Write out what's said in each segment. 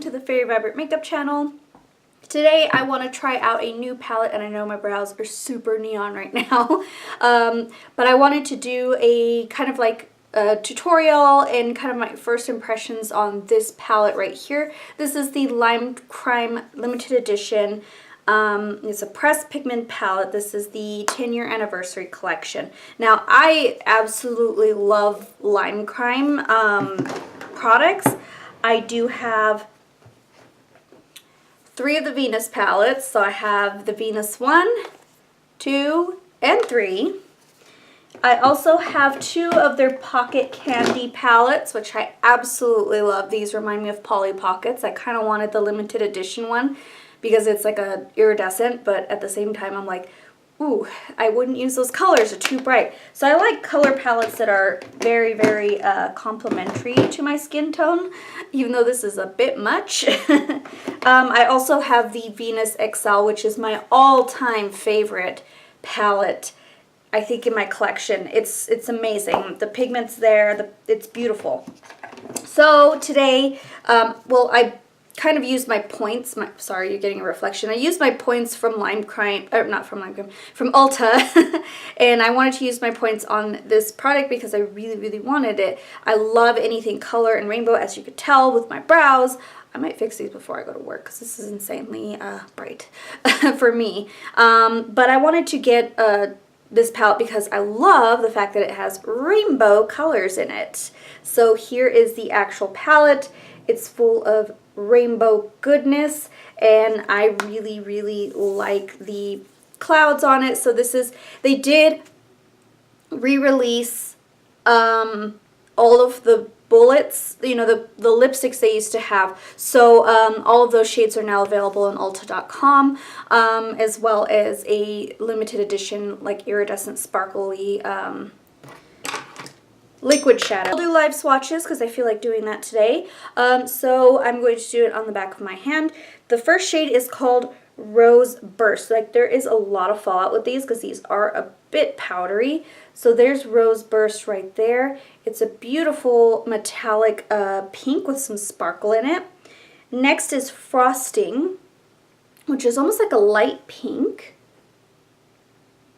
to the Very Vibrant Makeup channel. Today I want to try out a new palette, and I know my brows are super neon right now, but I wanted to do a kind of like a tutorial and kind of my first impressions on this palette right here. This is the LimeCrime limited edition. It's a pressed pigment palette. This is the 10-year anniversary collection. Now, I absolutely love LimeCrime products. I do have 3 of the Venus palettes. So I have the Venus 1, 2, and 3. I also have 2 of their Pocket Candy palettes, which I absolutely love. These remind me of Polly Pockets. I kind of wanted the limited edition one because it's like a iridescent, but at the same time I'm like, ooh, I wouldn't use those colors, they're too bright. So I like color palettes that are very, very complementary to my skin tone, even though this is a bit much. I also have the Venus XL, which is my all-time favorite palette, I think, in my collection. It's amazing. The pigment's there, it's beautiful. So today, well, I kind of used my points. Sorry, you're getting a reflection. I used my points from LimeCrime, or not from LimeCrime, from Ulta, and I wanted to use my points on this product because I really, really wanted it. I love anything color and rainbow, as you could tell with my brows. I might fix these before I go to work because this is insanely bright for me. But I wanted to get this palette because I love the fact that it has rainbow colors in it. So here is the actual palette. It's full of rainbow goodness, and I really, really like the clouds on it. So this is, they did re-release all of the bullets, you know, the lipsticks they used to have. So all of those shades are now available on Ulta.com, as well as a limited edition, like iridescent sparkly liquid shadow. I'll do live swatches because I feel like doing that today. So I'm going to do it on the back of my hand. The first shade is called Rose Burst. Like, there is a lot of fallout with these because these are a bit powdery. So there's Rose Burst right there. It's a beautiful metallic pink with some sparkle in it. Next is Frosting, which is almost like a light pink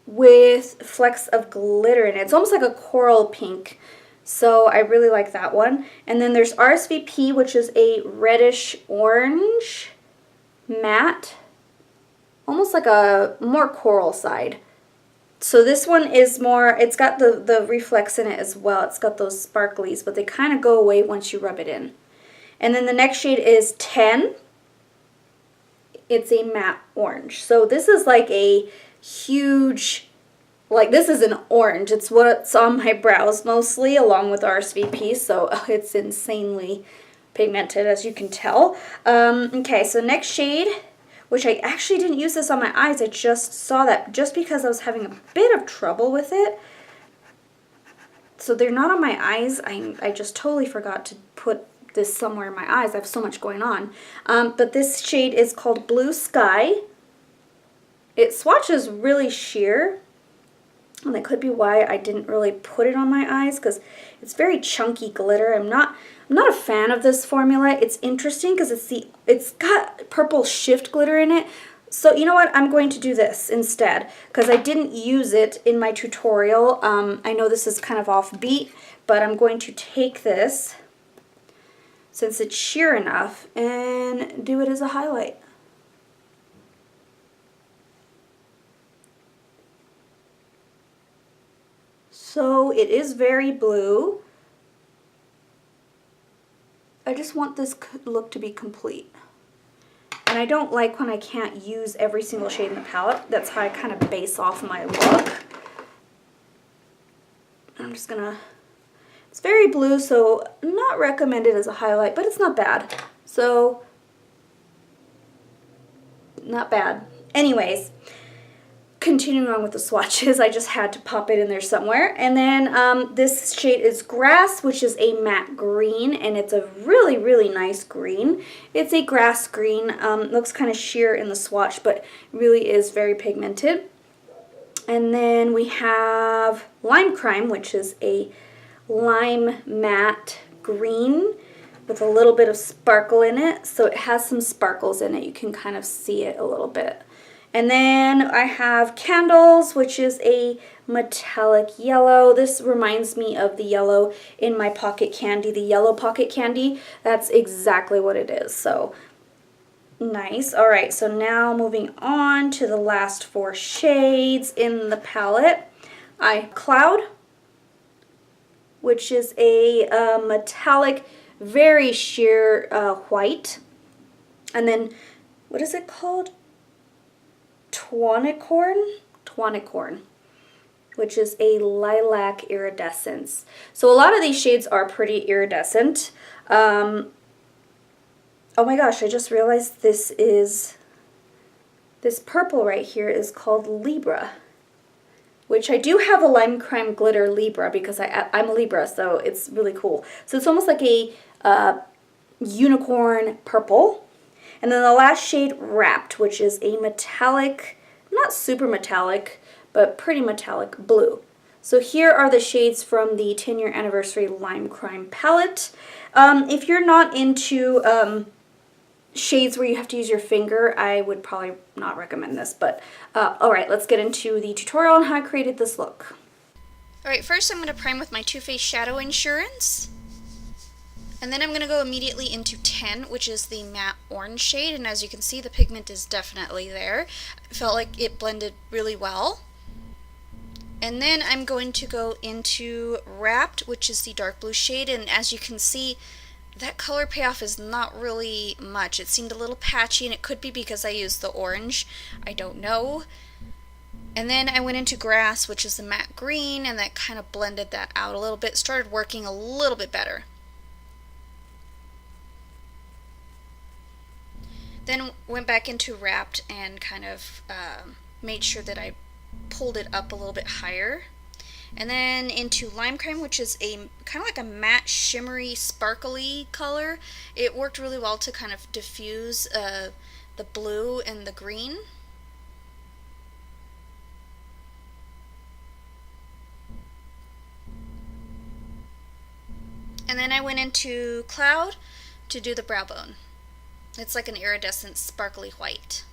with flecks of glitter in it. It's almost like a coral pink. So I really like that one. And then there's Rsvp, which is a reddish orange matte, almost like a more coral side. So this one is more, it's got the reflex in it as well. It's got those sparklies, but they kind of go away once you rub it in. And then the next shade is 10. It's a matte orange. So this is like a huge, like, this is an orange. It's what's on my brows mostly, along with Rsvp, so it's insanely pigmented, as you can tell. Okay, so next shade, which I actually didn't use this on my eyes. I just saw that just because I was having a bit of trouble with it. So they're not on my eyes. I just totally forgot to put this somewhere in my eyes. I have so much going on. But this shade is called Blue Sky. It swatches really sheer, and that could be why I didn't really put it on my eyes, because it's very chunky glitter. I'm not a fan of this formula. It's interesting because it's got purple shift glitter in it. So you know what? I'm going to do this instead because I didn't use it in my tutorial. I know this is kind of offbeat, but I'm going to take this, since it's sheer enough, and do it as a highlight. So it is very blue. I just want this look to be complete. And I don't like when I can't use every single shade in the palette. That's how I kind of base off my look. I'm just gonna, it's very blue, so not recommended as a highlight, but it's not bad. So, not bad. Anyways, continuing on with the swatches, I just had to pop it in there somewhere. And then this shade is Grass, which is a matte green, and it's a really, really nice green. It's a grass green. Looks kind of sheer in the swatch, but really is very pigmented. And then we have LimeCrime, which is a lime matte green. with a little bit of sparkle in it. So it has some sparkles in it. You can kind of see it a little bit. And then I have Candles, which is a metallic yellow. This reminds me of the yellow in my pocket candy, the yellow pocket candy. That's exactly what it is. So nice. All right, so now moving on to the last 4 shades in the palette. Cloud, which is a metallic, very sheer white. And then, what is it called? Twanicorn, which is a lilac iridescence. So a lot of these shades are pretty iridescent. Oh my gosh, I just realized this purple right here is called Libra, which I do have a LimeCrime glitter Libra because I'm a Libra, so it's really cool. So it's almost like a unicorn purple. And then the last shade, Wrapped, which is a metallic, not super metallic, but pretty metallic blue. So here are the shades from the 10-year anniversary LimeCrime palette. If you're not into shades where you have to use your finger, I would probably not recommend this. But all right, let's get into the tutorial on how I created this look. All right, first I'm going to prime with my Too Faced Shadow Insurance. And then I'm going to go immediately into 10, which is the matte orange shade, and as you can see, the pigment is definitely there. I felt like it blended really well. And then I'm going to go into Wrapped, which is the dark blue shade, and as you can see, that color payoff is not really much. It seemed a little patchy, and it could be because I used the orange. I don't know. And then I went into Grass, which is the matte green, and that kind of blended that out a little bit, started working a little bit better. Then went back into Wrapped and kind of made sure that I pulled it up a little bit higher. And then into LimeCrime, which is a kind of like a matte, shimmery, sparkly color. It worked really well to kind of diffuse the blue and the green. And then I went into Cloud to do the brow bone. It's like an iridescent, sparkly white.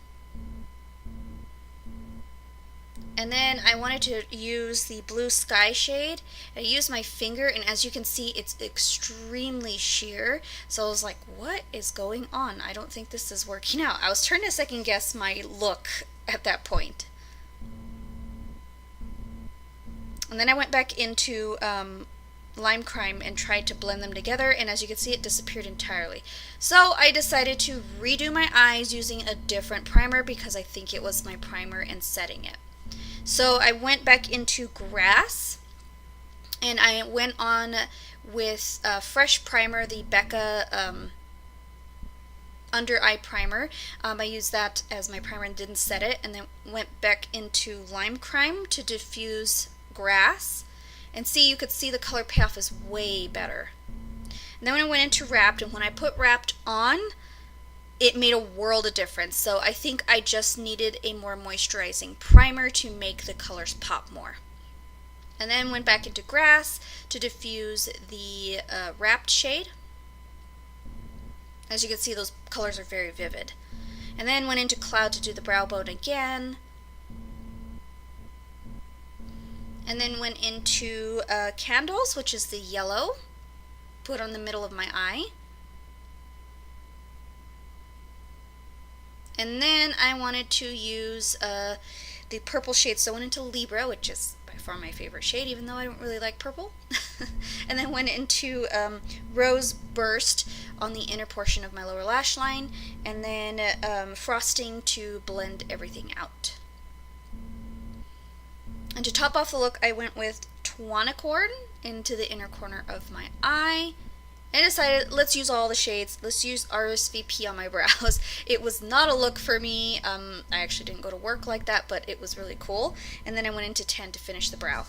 And then I wanted to use the Blue Sky shade. I used my finger, and as you can see, it's extremely sheer. So I was like, what is going on? I don't think this is working out. I was starting to second guess my look at that point. And then I went back into LimeCrime and tried to blend them together, and as you can see, it disappeared entirely. So I decided to redo my eyes using a different primer because I think it was my primer and setting it. So I went back into Grass, and I went on with Fresh Primer, the Becca under eye primer. I used that as my primer and didn't set it, and then went back into LimeCrime to diffuse Grass. And see, you could see the color payoff is way better. And then when I went into Wrapped, and when I put Wrapped on, it made a world of difference. So I think I just needed a more moisturizing primer to make the colors pop more. And then went back into Grass to diffuse the Wrapped shade. As you can see, those colors are very vivid. And then went into Cloud to do the brow bone again. And then went into Candles, which is the yellow, put on the middle of my eye. And then I wanted to use the purple shade, so I went into Libra, which is by far my favorite shade, even though I don't really like purple. And then went into Rose Burst on the inner portion of my lower lash line, and then frosting to blend everything out. And to top off the look, I went with Twanicorn into the inner corner of my eye. I decided, let's use all the shades. Let's use Rsvp on my brows. It was not a look for me. I actually didn't go to work like that, but it was really cool. And then I went into 10 to finish the brow.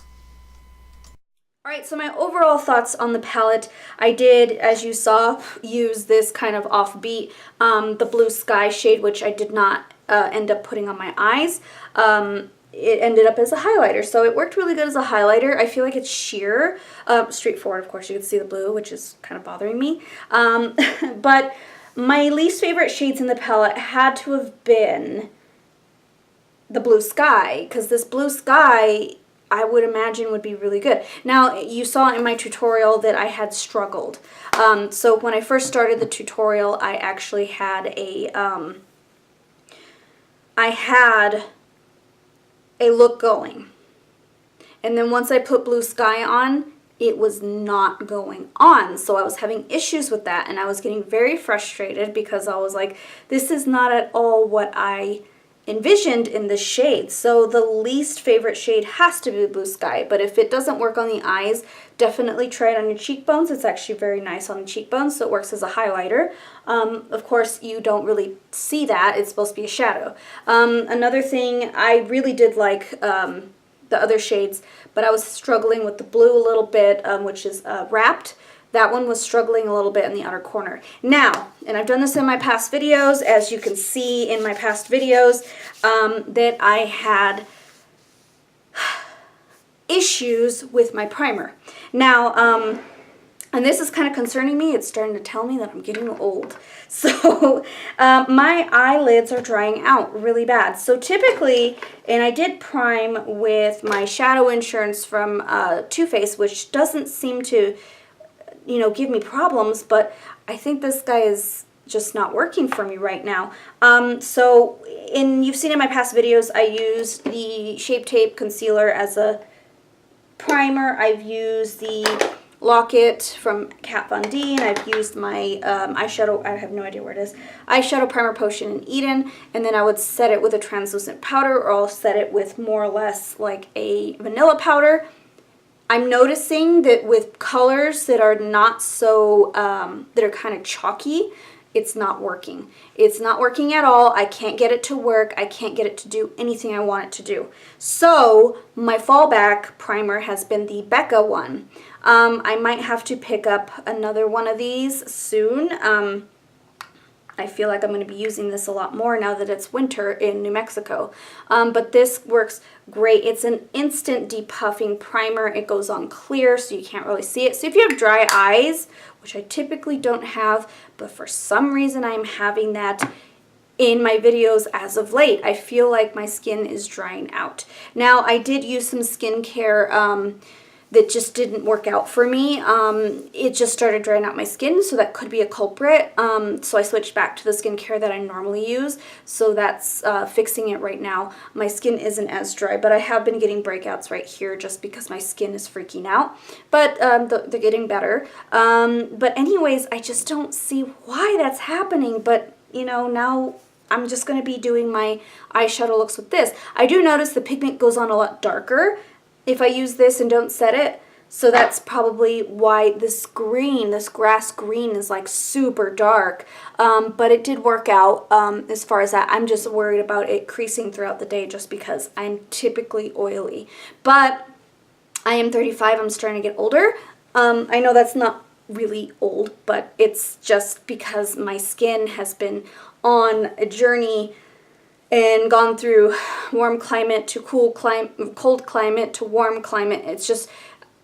Alright, so my overall thoughts on the palette, I did, as you saw, use this kind of offbeat, the Blue Sky shade, which I did not end up putting on my eyes. it ended up as a highlighter. So it worked really good as a highlighter. I feel like it's sheer, straightforward, of course. You can see the blue, which is kind of bothering me. But my least favorite shades in the palette had to have been the blue sky, because this blue sky, I would imagine, would be really good. Now, you saw in my tutorial that I had struggled. So when I first started the tutorial, I actually had a look going. And then once I put blue sky on, it was not going on. So I was having issues with that, and I was getting very frustrated because I was like, this is not at all what I envisioned in the shade. So the least favorite shade has to be blue sky, but if it doesn't work on the eyes, definitely try it on your cheekbones. It's actually very nice on the cheekbones, so it works as a highlighter. Of course, you don't really see that. It's supposed to be a shadow. Another thing, I really did like the other shades, but I was struggling with the blue a little bit, which is Wrapped. That one was struggling a little bit in the outer corner. Now, and I've done this in my past videos, as you can see in my past videos, that I had issues with my primer. Now, and this is kind of concerning me. It's starting to tell me that I'm getting old. So my eyelids are drying out really bad. So typically, and I did prime with my Shadow Insurance from Too Faced, which doesn't seem to, you know, give me problems, but I think this guy is just not working for me right now. So you've seen in my past videos, I used the Shape Tape Concealer as a primer. I've used the Lock-It from Kat Von D, and I've used my eyeshadow, I have no idea where it is, eyeshadow primer potion in Eden, and then I would set it with a translucent powder, or I'll set it with more or less like a vanilla powder. I'm noticing that with colors that are not so, that are kind of chalky, it's not working. It's not working at all. I can't get it to work. I can't get it to do anything I want it to do. So my fallback primer has been the Becca one. I might have to pick up another one of these soon. I feel like I'm going to be using this a lot more now that it's winter in New Mexico. But this works great. It's an instant depuffing primer. It goes on clear, so you can't really see it. So if you have dry eyes, which I typically don't have, but for some reason I'm having that in my videos as of late, I feel like my skin is drying out. Now, I did use some skincare that just didn't work out for me. It just started drying out my skin, so that could be a culprit. So I switched back to the skincare that I normally use, so that's fixing it right now. My skin isn't as dry, but I have been getting breakouts right here just because my skin is freaking out, but they're getting better. But anyways, I just don't see why that's happening, but you know, now I'm just going to be doing my eyeshadow looks with this. I do notice the pigment goes on a lot darker if I use this and don't set it, so that's probably why this green, this grass green, is like super dark, but it did work out as far as that. I'm just worried about it creasing throughout the day just because I'm typically oily, but I am 35, I'm starting to get older. I know that's not really old, but it's just because my skin has been on a journey and gone through warm climate to cold climate to warm climate. It's just,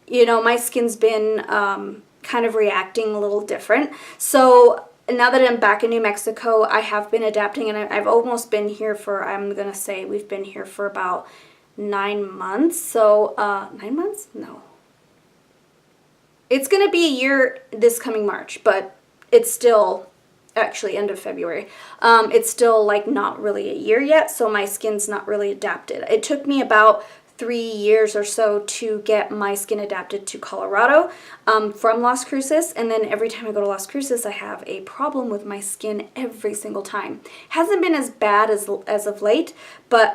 you know, my skin's been kind of reacting a little different. So now that I'm back in New Mexico, I have been adapting, and I've almost been here for, I'm going to say we've been here for about 9 months. So 9 months? No. It's going to be a year this coming March, but it's still actually end of February. It's still like not really a year yet, so my skin's not really adapted. It took me about 3 years or so to get my skin adapted to Colorado from Las Cruces, and then every time I go to Las Cruces, I have a problem with my skin every single time. Hasn't been as bad as of late, but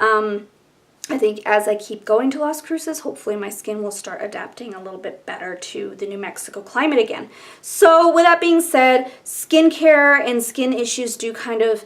I think as I keep going to Las Cruces, hopefully my skin will start adapting a little bit better to the New Mexico climate again. So with that being said, skincare and skin issues do kind of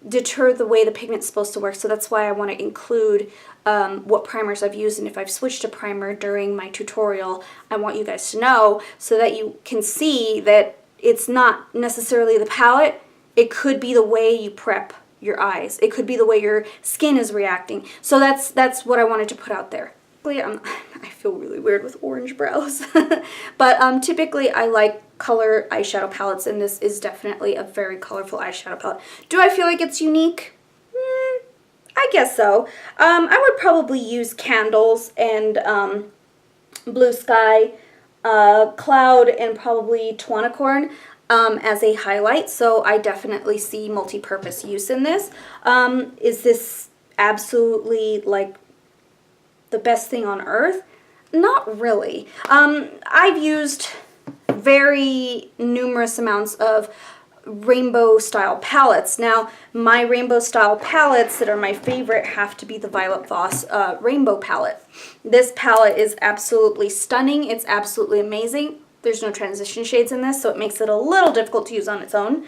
deter the way the pigment's supposed to work. So that's why I want to include what primers I've used, and if I've switched to primer during my tutorial, I want you guys to know so that you can see that it's not necessarily the palette. It could be the way you prep your eyes. It could be the way your skin is reacting. So that's what I wanted to put out there. I feel really weird with orange brows. But typically I like color eyeshadow palettes, and this is definitely a very colorful eyeshadow palette. Do I feel like it's unique? I guess so. I would probably use Candles and Blue Sky, Cloud, and probably Twanicorn as a highlight. So I definitely see multi-purpose use in this. Is this absolutely like the best thing on earth? Not really. I've used very numerous amounts of rainbow style palettes. Now, my rainbow style palettes that are my favorite have to be the Violet Voss rainbow palette. This palette is absolutely stunning. It's absolutely amazing. There's no transition shades in this, so it makes it a little difficult to use on its own.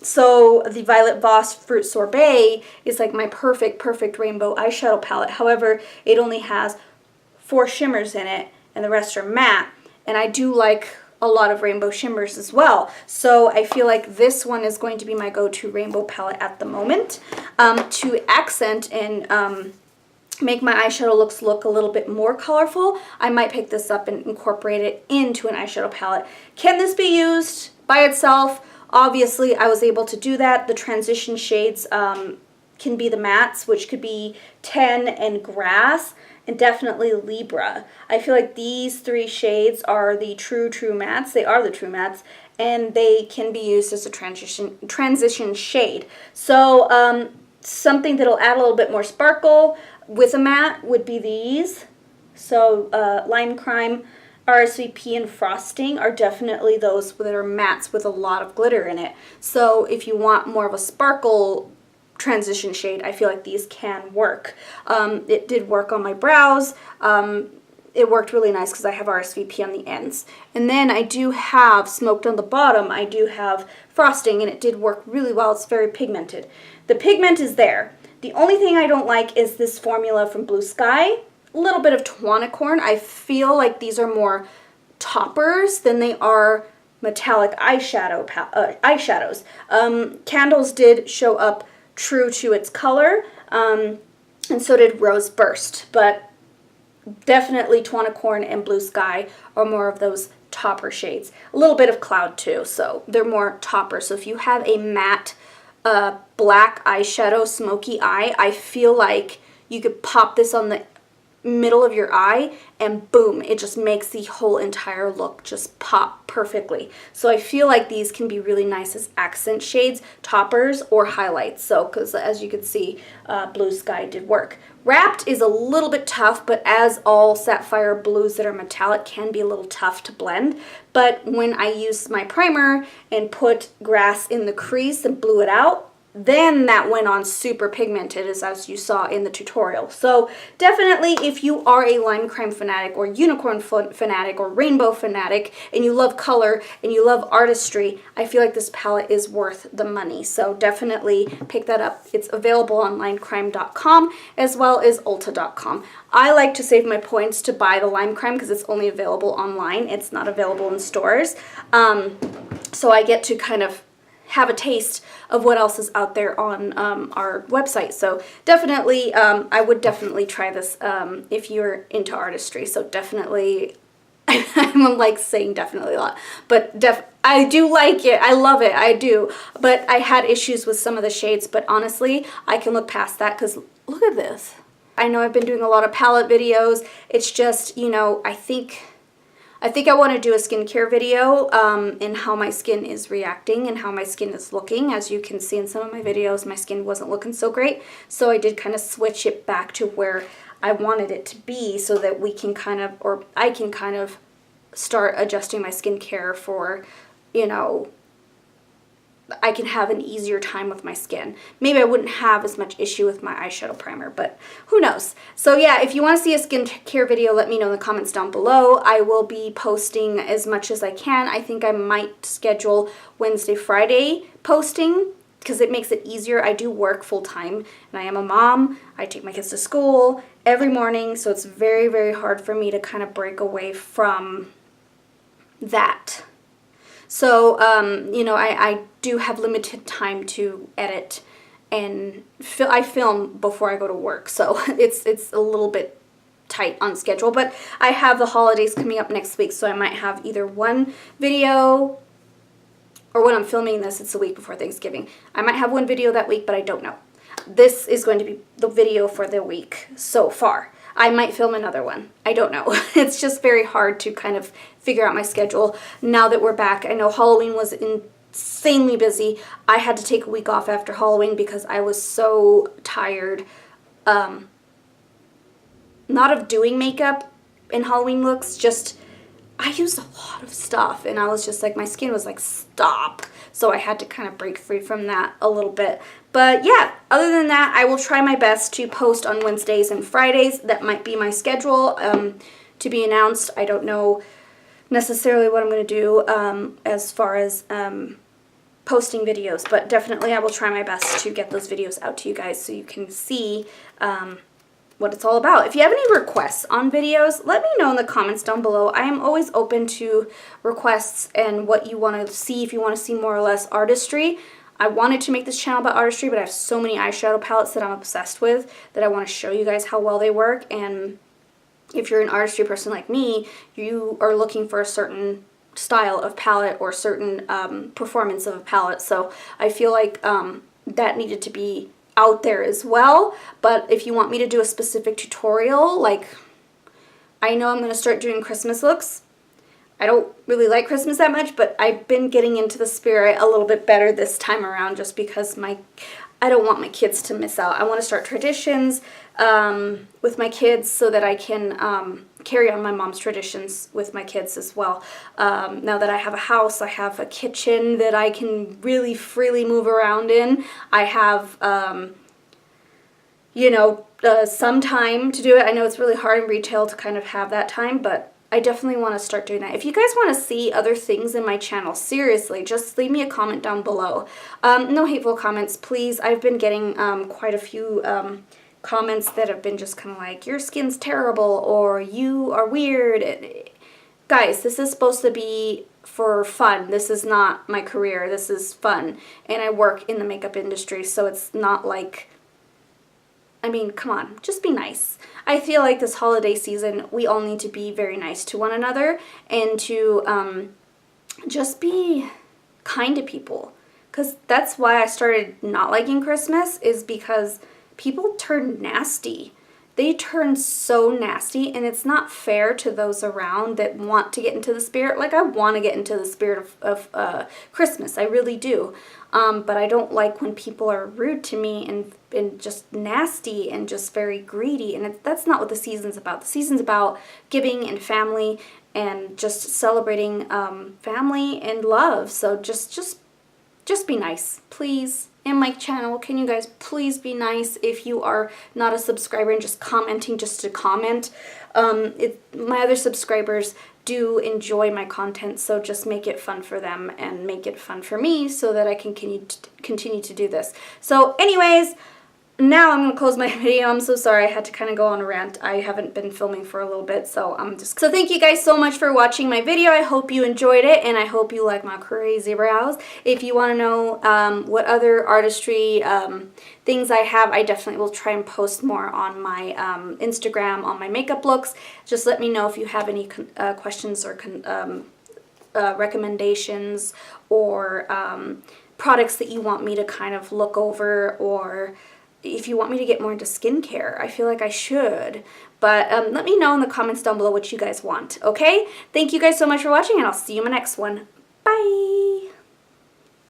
So the Violet Voss Fruit Sorbet is like my perfect rainbow eyeshadow palette. However, it only has 4 shimmers in it, and the rest are matte. And I do like a lot of rainbow shimmers as well. So I feel like this one is going to be my go-to rainbow palette at the moment. To accent and make my eyeshadow looks look a little bit more colorful, I might pick this up and incorporate it into an eyeshadow palette. Can this be used by itself? Obviously, I was able to do that. The transition shades can be the mattes, which could be 10 and Grass, and definitely Libra. I feel like these 3 shades are the true mattes. They are the true mattes, and they can be used as a transition shade. So something that'll add a little bit more sparkle with a matte would be these. So LimeCrime, Rsvp, and Frosting are definitely those that are mattes with a lot of glitter in it. So if you want more of a sparkle transition shade, I feel like these can work. It did work on my brows. It worked really nice because I have Rsvp on the ends. And then I do have, smoked on the bottom, I do have Frosting, and it did work really well. It's very pigmented. The pigment is there. The only thing I don't like is this formula from Blue Sky. A little bit of Twanicorn. I feel like these are more toppers than they are metallic eyeshadows. Candles did show up true to its color, and so did Rose Burst, but definitely Twanicorn and Blue Sky are more of those topper shades. A little bit of Cloud too, so they're more topper. So if you have a matte black eyeshadow, smoky eye, I feel like you could pop this on the middle of your eye and boom, it just makes the whole entire look just pop perfectly. So I feel like these can be really nice as accent shades, toppers, or highlights. So because as you can see, Blue Sky did work. Wrapped is a little bit tough, but as all sapphire blues that are metallic can be a little tough to blend. But when I used my primer and put Grass in the crease and blew it out, then that went on super pigmented, as you saw in the tutorial. So definitely, if you are a LimeCrime fanatic or unicorn fanatic or rainbow fanatic and you love color and you love artistry, I feel like this palette is worth the money. So definitely pick that up. It's available on LimeCrime.com as well as Ulta.com. I like to save my points to buy the LimeCrime because it's only available online. It's not available in stores. So I get to kind of have a taste of what else is out there on our website. So definitely, I would definitely try this if you're into artistry. So definitely, I'm like saying definitely a lot, but I do like it. I love it. I do. But I had issues with some of the shades, but honestly, I can look past that because look at this. I know I've been doing a lot of palette videos. It's just, you know, I think I want to do a skincare video in how my skin is reacting and how my skin is looking. As you can see in some of my videos, my skin wasn't looking so great. So I did kind of switch it back to where I wanted it to be so that we can kind of, or I can kind of start adjusting my skincare for, you know, I can have an easier time with my skin. Maybe I wouldn't have as much issue with my eyeshadow primer, but who knows? So yeah, if you want to see a skincare video, let me know in the comments down below. I will be posting as much as I can. I think I might schedule Wednesday, Friday posting because it makes it easier. I do work full time and I am a mom. I take my kids to school every morning, so it's very, very hard for me to kind of break away from that. So, you know, I do have limited time to edit, and I film before I go to work, so it's a little bit tight on schedule. But I have the holidays coming up next week, so I might have either one video, or when I'm filming this, it's the week before Thanksgiving. I might have one video that week, but I don't know. This is going to be the video for the week so far. I might film another one. I don't know. It's just very hard to kind of figure out my schedule now that we're back. I know Halloween was insanely busy. I had to take a week off after Halloween because I was so tired. Not of doing makeup and Halloween looks, just I used a lot of stuff, and I was just like, my skin was like, stop. So I had to kind of break free from that a little bit. But yeah, other than that, I will try my best to post on Wednesdays and Fridays. That might be my schedule to be announced. I don't know necessarily what I'm going to do as far as posting videos, but definitely I will try my best to get those videos out to you guys so you can see what it's all about. If you have any requests on videos, let me know in the comments down below. I am always open to requests and what you want to see, if you want to see more or less artistry. I wanted to make this channel about artistry, but I have so many eyeshadow palettes that I'm obsessed with that I want to show you guys how well they work. And if you're an artistry person like me, you are looking for a certain style of palette or certain performance of a palette. So I feel like that needed to be out there as well. But if you want me to do a specific tutorial, like I know I'm going to start doing Christmas looks. I don't really like Christmas that much, but I've been getting into the spirit a little bit better this time around just because I don't want my kids to miss out. I want to start traditions with my kids so that I can carry on my mom's traditions with my kids as well. Now that I have a house, I have a kitchen that I can really freely move around in. I have, you know, some time to do it. I know it's really hard in retail to kind of have that time, but I definitely want to start doing that. If you guys want to see other things in my channel, seriously, just leave me a comment down below. No hateful comments, please. I've been getting quite a few comments that have been just kind of like, your skin's terrible, or you are weird. Guys, this is supposed to be for fun. This is not my career. This is fun. And I work in the makeup industry, so it's not like, I mean, come on, just be nice. I feel like this holiday season, we all need to be very nice to one another and to just be kind to people. Because that's why I started not liking Christmas, is because people turn nasty. They turn so nasty, and it's not fair to those around that want to get into the spirit. Like, I want to get into the spirit of Christmas. I really do. But I don't like when people are rude to me and just nasty and just very greedy. And that's not what the season's about. The season's about giving and family and just celebrating family and love. So just be nice, please. In my channel, can you guys please be nice if you are not a subscriber and just commenting just to comment. My other subscribers do enjoy my content, so just make it fun for them and make it fun for me so that I can continue to do this. So anyways, now I'm going to close my video. I'm so sorry I had to kind of go on a rant. I haven't been filming for a little bit, so So thank you guys so much for watching my video. I hope you enjoyed it, and I hope you like my crazy brows. If you want to know what other artistry things I have, I definitely will try and post more on my Instagram, on my makeup looks. Just let me know if you have any questions or recommendations or products that you want me to kind of look over, or if you want me to get more into skincare. I feel like I should. But let me know in the comments down below what you guys want, okay? Thank you guys so much for watching, and I'll see you in my next one.